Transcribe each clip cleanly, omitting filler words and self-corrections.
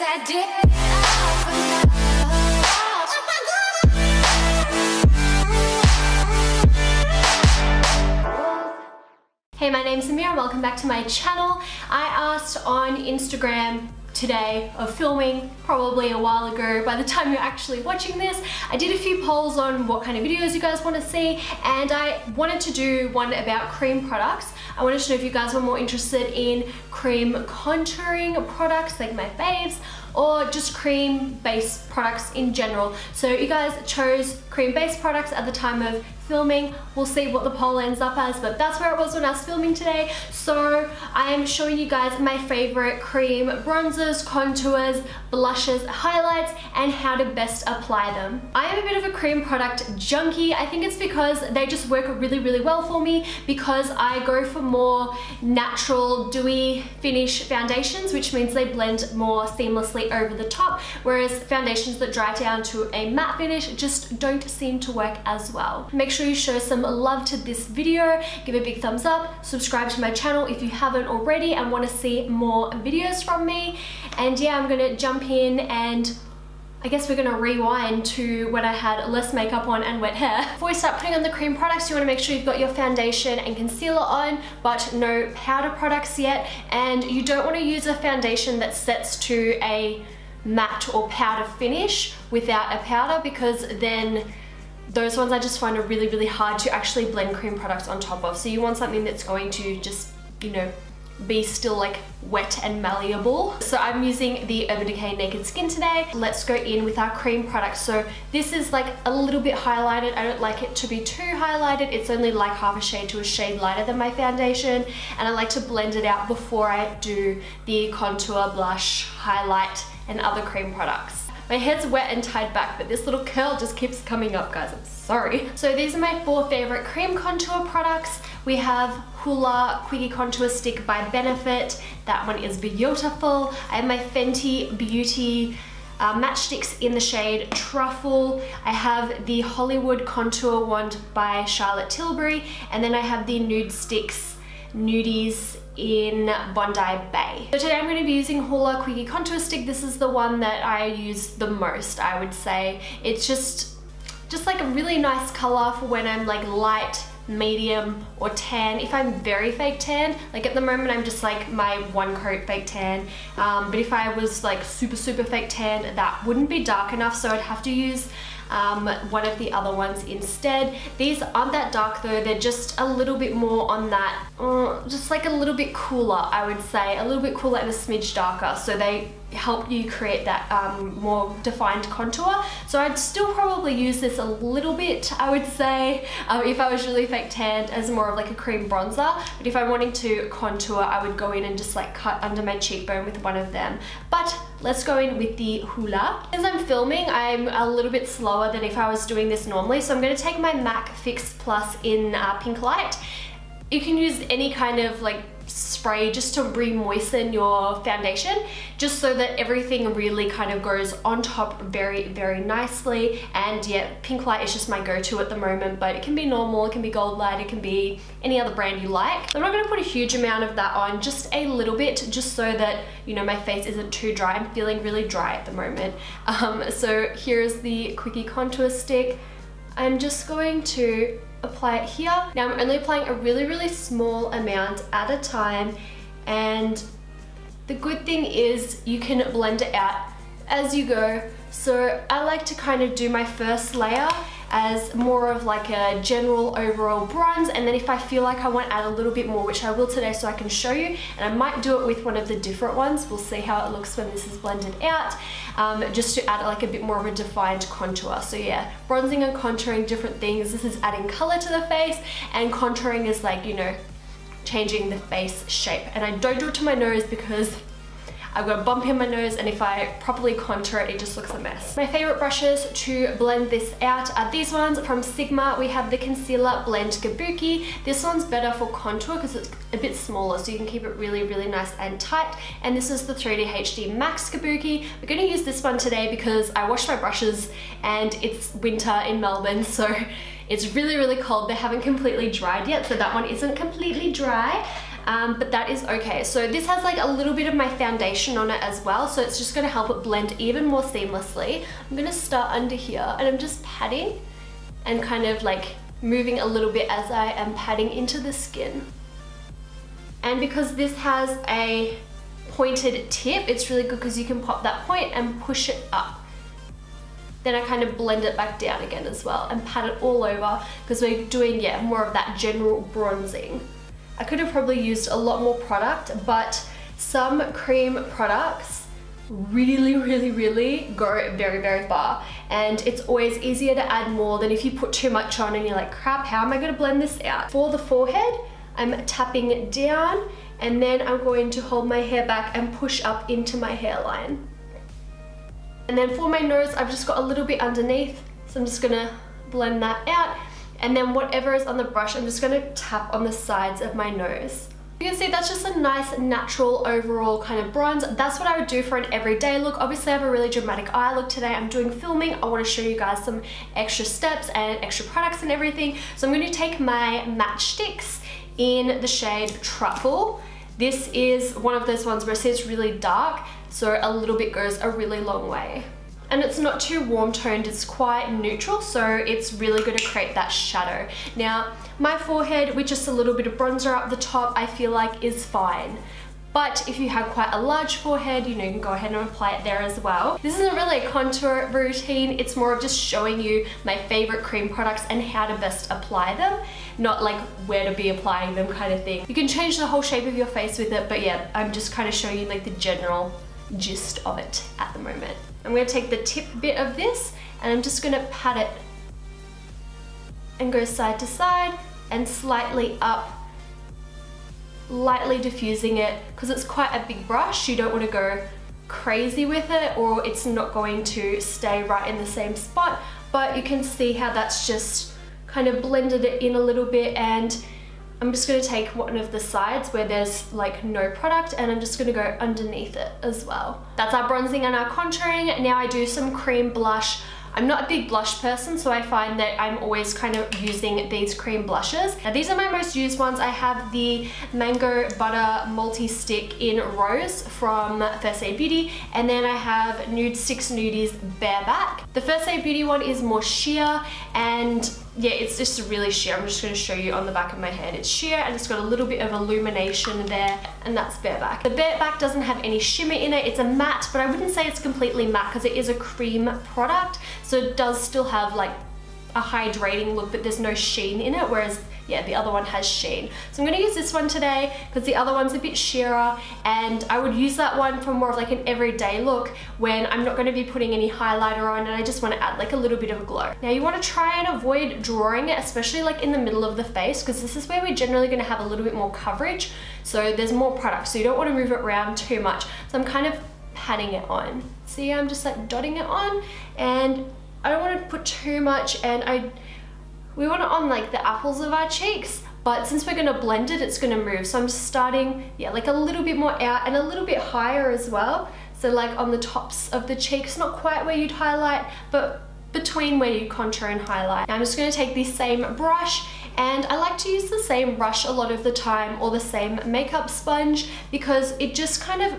that dick. Hey, my name's Amira and welcome back to my channel. I asked on Instagram today of filming, probably a while ago by the time you're actually watching this. I did a few polls on what kind of videos you guys want to see, and I wanted to do one about cream products. I wanted to know if you guys were more interested in cream contouring products like my faves, or just cream based products in general. So you guys chose cream based products at the time of filming. We'll see what the poll ends up as, but that's where it was when I was filming today. So I am showing you guys my favorite cream bronzers, contours, blushes, highlights, and how to best apply them. I am a bit of a cream product junkie. I think it's because they just work really, really well for me, because I go for more natural, dewy finish foundations, which means they blend more seamlessly over the top, whereas foundations that dry down to a matte finish just don't seem to work as well. Make sure you show some love to this video, give a big thumbs up, subscribe to my channel if you haven't already and want to see more videos from me. And yeah, I'm gonna jump in and I guess we're gonna rewind to when I had less makeup on and wet hair. Before we start putting on the cream products, you wanna make sure you've got your foundation and concealer on, but no powder products yet. And you don't wanna use a foundation that sets to a matte or powder finish without a powder, because then those ones I just find are really, really hard to actually blend cream products on top of. So you want something that's going to just, you know, be still like wet and malleable. So I'm using the Urban Decay Naked Skin today. Let's go in with our cream product. So this is like a little bit highlighted. I don't like it to be too highlighted. It's only like half a shade to a shade lighter than my foundation. And I like to blend it out before I do the contour, blush, highlight, and other cream products. My hair's wet and tied back, but this little curl just keeps coming up, guys. I'm sorry. So these are my 4 favorite cream contour products. We have Hoola Quickie Contour Stick by Benefit. That one is beautiful. I have my Fenty Beauty Matchstix in the shade Truffle. I have the Hollywood Contour Wand by Charlotte Tilbury. And then I have the Nudestix Nudes in Bondi Bay. So today I'm going to be using Hoola Quickie Contour Stick. This is the one that I use the most, I would say. It's just like a really nice color for when I'm like light, medium, or tan. If I'm very fake tan, like at the moment I'm just like my 1 coat fake tan, but if I was like super fake tan, that wouldn't be dark enough, so I'd have to use one of the other ones instead. These aren't that dark though, they're just a little bit more on that, just like a little bit cooler, I would say, a little bit cooler and a smidge darker, so they help you create that more defined contour. So I'd still probably use this a little bit, I would say, if I was really fake tanned, as more of like a cream bronzer. But if I'm wanting to contour, I would go in and just like cut under my cheekbone with one of them. But let's go in with the Hoola. As I'm filming, I'm a little bit slower than if I was doing this normally, so I'm going to take my MAC Fix Plus in Pink Light. You can use any kind of like spray just to re-moisten your foundation, just so that everything really kind of goes on top very, very nicely. And yeah, Pink Light is just my go-to at the moment, but it can be normal, it can be Gold Light, it can be any other brand you like. I'm not going to put a huge amount of that on, just a little bit, just so that, you know, my face isn't too dry. I'm feeling really dry at the moment. So here's the Quickie Contour Stick. I'm just going to apply it here. Now I'm only applying a really, really small amount at a time, and the good thing is you can blend it out as you go. So I like to kind of do my first layer as more of like a general overall bronze, and then if I feel like I want to add a little bit more, which I will today so I can show you, and I might do it with one of the different ones, we'll see how it looks when this is blended out, just to add like a bit more of a defined contour. So yeah, bronzing and contouring, different things. This is adding color to the face, and contouring is like, you know, changing the face shape. And I don't do it to my nose because I've got a bump in my nose, and if I properly contour it, it just looks a mess. My favorite brushes to blend this out are these ones from Sigma. We have the Concealer Blend Kabuki. This one's better for contour because it's a bit smaller, so you can keep it really, really nice and tight. And this is the 3D HD Max Kabuki. We're going to use this one today because I washed my brushes and it's winter in Melbourne, so it's really, really cold. They haven't completely dried yet, so that one isn't completely dry. but that is okay. So this has like a little bit of my foundation on it as well, so it's just gonna help it blend even more seamlessly. I'm gonna start under here and I'm just patting and kind of like moving a little bit as I am patting into the skin. And because this has a pointed tip, it's really good because you can pop that point and push it up. Then I kind of blend it back down again as well and pat it all over because we're doing, yeah, more of that general bronzing. I could have probably used a lot more product, but some cream products really go very far, and it's always easier to add more than if you put too much on and you're like, crap, how am I going to blend this out? For the forehead, I'm tapping down and then I'm going to hold my hair back and push up into my hairline. And then for my nose, I've just got a little bit underneath, so I'm just gonna blend that out. And then whatever is on the brush, I'm just gonna tap on the sides of my nose. You can see that's just a nice natural overall kind of bronze. That's what I would do for an everyday look. Obviously I have a really dramatic eye look today. I'm doing filming. I want to show you guys some extra steps and extra products and everything. So I'm going to take my Matchstix in the shade Truffle. This is one of those ones where it says really dark, so a little bit goes a really long way. And it's not too warm toned, it's quite neutral, so it's really going to create that shadow. Now, my forehead with just a little bit of bronzer up the top, I feel like is fine. But if you have quite a large forehead, you know, you can go ahead and apply it there as well. This isn't really a contour routine, it's more of just showing you my favorite cream products and how to best apply them, not like where to be applying them kind of thing. You can change the whole shape of your face with it, but yeah, I'm just kind of showing you like the general gist of it at the moment. I'm going to take the tip bit of this and I'm just going to pat it and go side to side and slightly up, lightly diffusing it because it's quite a big brush. You don't want to go crazy with it or it's not going to stay right in the same spot, but you can see how that's just kind of blended it in a little bit. And I'm just going to take one of the sides where there's like no product and I'm just going to go underneath it as well. That's our bronzing and our contouring. Now I do some cream blush. I'm not a big blush person, so I find that I'm always kind of using these cream blushes. Now these are my most used ones. I have the Mango Butter Multi-Stick in Rose from First Aid Beauty, and then I have Nudestix Nudes Bare. The First Aid Beauty one is more sheer, and yeah, it's just really sheer. I'm just going to show you on the back of my hand. It's sheer and it's got a little bit of illumination there, and that's bareback. The bareback doesn't have any shimmer in it. It's a matte, but I wouldn't say it's completely matte because it is a cream product. So it does still have like a hydrating look, but there's no sheen in it, whereas yeah, the other one has sheen. So I'm going to use this one today because the other one's a bit sheerer, and I would use that one for more of like an everyday look when I'm not going to be putting any highlighter on and I just want to add like a little bit of a glow. Now you want to try and avoid drawing it, especially like in the middle of the face, because this is where we're generally going to have a little bit more coverage, so there's more product, so you don't want to move it around too much. So I'm kind of patting it on. See, I'm just like dotting it on, and I don't want to put too much, and we want it on like the apples of our cheeks, but since we're going to blend it, it's going to move. So I'm just starting, yeah, like a little bit more out and a little bit higher as well. So like on the tops of the cheeks, not quite where you'd highlight, but between where you contour and highlight. Now I'm just going to take this same brush, and I like to use the same brush a lot of the time, or the same makeup sponge, because it just kind of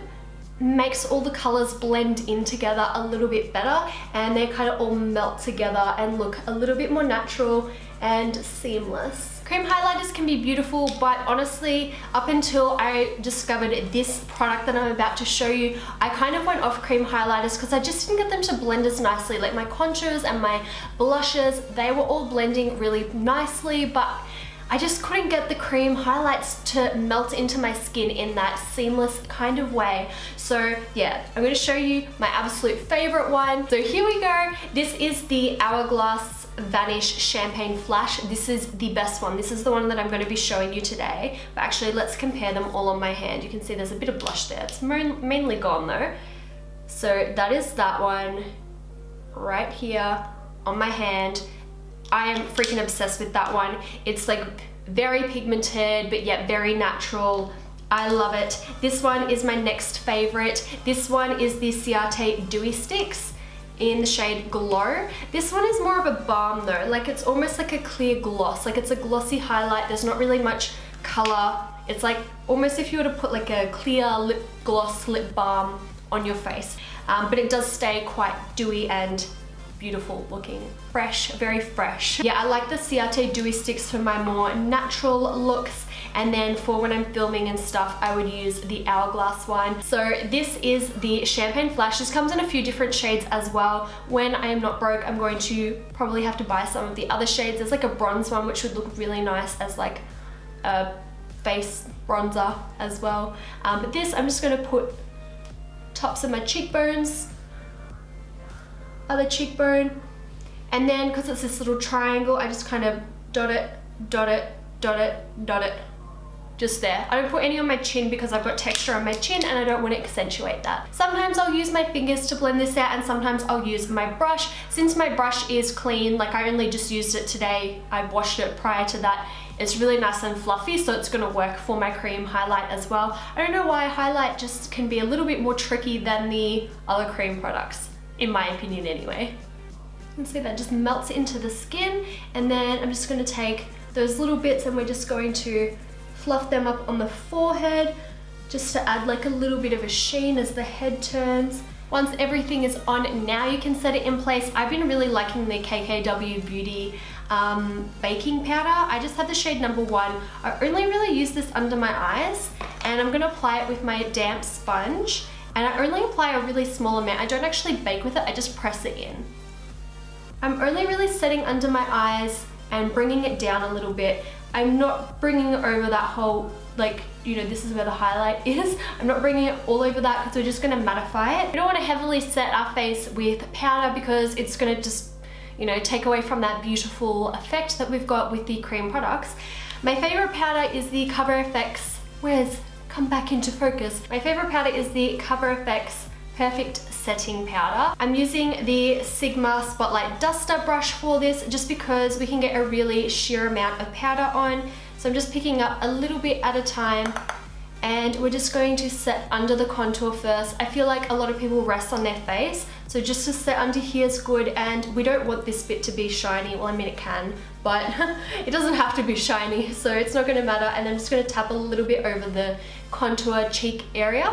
makes all the colors blend in together a little bit better, and they kind of all melt together and look a little bit more natural and seamless. Cream highlighters can be beautiful, but honestly, up until I discovered this product that I'm about to show you, I kind of went off cream highlighters because I just didn't get them to blend as nicely. Like my contours and my blushes, they were all blending really nicely, but I just couldn't get the cream highlights to melt into my skin in that seamless kind of way. So yeah, I'm going to show you my absolute favorite one. So here we go. This is the Hourglass Vanish Champagne Flash. This is the best one. This is the one that I'm going to be showing you today. But actually, let's compare them all on my hand. You can see there's a bit of blush there. It's mainly gone though. So that is that one right here on my hand. I am freaking obsessed with that one. It's like very pigmented, but yet very natural. I love it. This one is my next favorite. This one is the Ciate Dewy Sticks in the shade Glow. This one is more of a balm though. Like it's almost like a clear gloss. Like it's a glossy highlight. There's not really much color It's like almost if you were to put like a clear lip gloss lip balm on your face, but it does stay quite dewy and beautiful looking. Fresh, very fresh. Yeah, I like the Ciate Dewy Sticks for my more natural looks, and then for when I'm filming and stuff, I would use the Hourglass one. So this is the Champagne Flash. This comes in a few different shades as well. When I am not broke, I'm going to probably have to buy some of the other shades. There's like a bronze one which would look really nice as like a face bronzer as well. But this, I'm just gonna put tops of my cheekbones, other cheekbone, and then because it's this little triangle, I just kind of dot it, dot it, dot it, dot it, just there. I don't put any on my chin because I've got texture on my chin and I don't want to accentuate that. Sometimes I'll use my fingers to blend this out, and sometimes I'll use my brush. Since my brush is clean, like I only just used it today, I washed it prior to that, it's really nice and fluffy, so it's going to work for my cream highlight as well. I don't know why highlight just can be a little bit more tricky than the other cream products, in my opinion anyway. You can see that just melts into the skin, and then I'm just going to take those little bits and we're just going to fluff them up on the forehead just to add like a little bit of a sheen as the head turns. Once everything is on, now you can set it in place. I've been really liking the KKW Beauty baking powder. I just have the shade number 1. I only really use this under my eyes, and I'm going to apply it with my damp sponge, and I only apply a really small amount. I don't actually bake with it, I just press it in. I'm only really setting under my eyes and bringing it down a little bit. I'm not bringing it over that whole, like, you know, this is where the highlight is. I'm not bringing it all over that because we're just going to mattify it. We don't want to heavily set our face with powder because it's going to just, you know, take away from that beautiful effect that we've got with the cream products. My favorite powder is the Cover FX, come back into focus. My favorite powder is the Cover FX Perfect Setting Powder. I'm using the Sigma Spotlight Duster brush for this just because we can get a really sheer amount of powder on. So I'm just picking up a little bit at a time, and we're just going to set under the contour first. I feel like a lot of people rest on their face, so just to set under here is good, and we don't want this bit to be shiny. Well, I mean it can, but it doesn't have to be shiny, so it's not going to matter. And I'm just going to tap a little bit over the contour cheek area.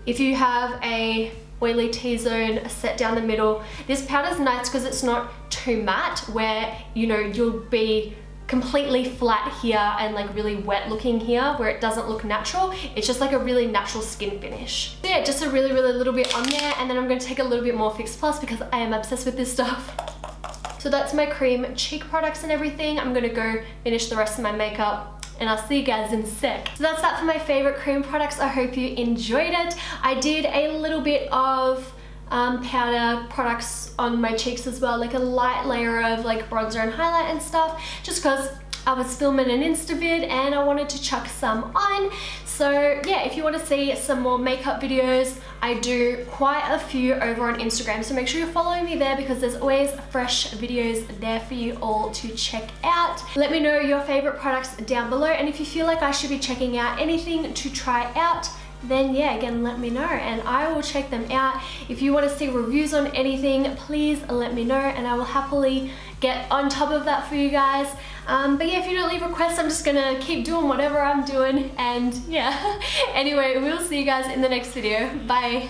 If you have a oily T-zone set down the middle, this powder's nice because it's not too matte where, you know, you'll be completely flat here and like really wet looking here where it doesn't look natural. It's just like a really natural skin finish. So yeah, just a really little bit on there, and then I'm going to take a little bit more Fix Plus because I am obsessed with this stuff. So that's my cream cheek products and everything. I'm going to go finish the rest of my makeup, and I'll see you guys in a sec. So that's that for my favorite cream products. I hope you enjoyed it. I did a little bit of powder products on my cheeks as well, like a light layer of like bronzer and highlight and stuff, just because I was filming an Insta vid and I wanted to chuck some on. So yeah, if you want to see some more makeup videos, I do quite a few over on Instagram, so make sure you're following me there because there's always fresh videos there for you all to check out. Let me know your favorite products down below, and if you feel like I should be checking out anything to try out, then yeah, again, let me know and I will check them out. If you want to see reviews on anything, please let me know and I will happily get on top of that for you guys. But yeah, if you don't leave requests, I'm just gonna keep doing whatever I'm doing, and yeah. Anyway, we'll see you guys in the next video. Bye.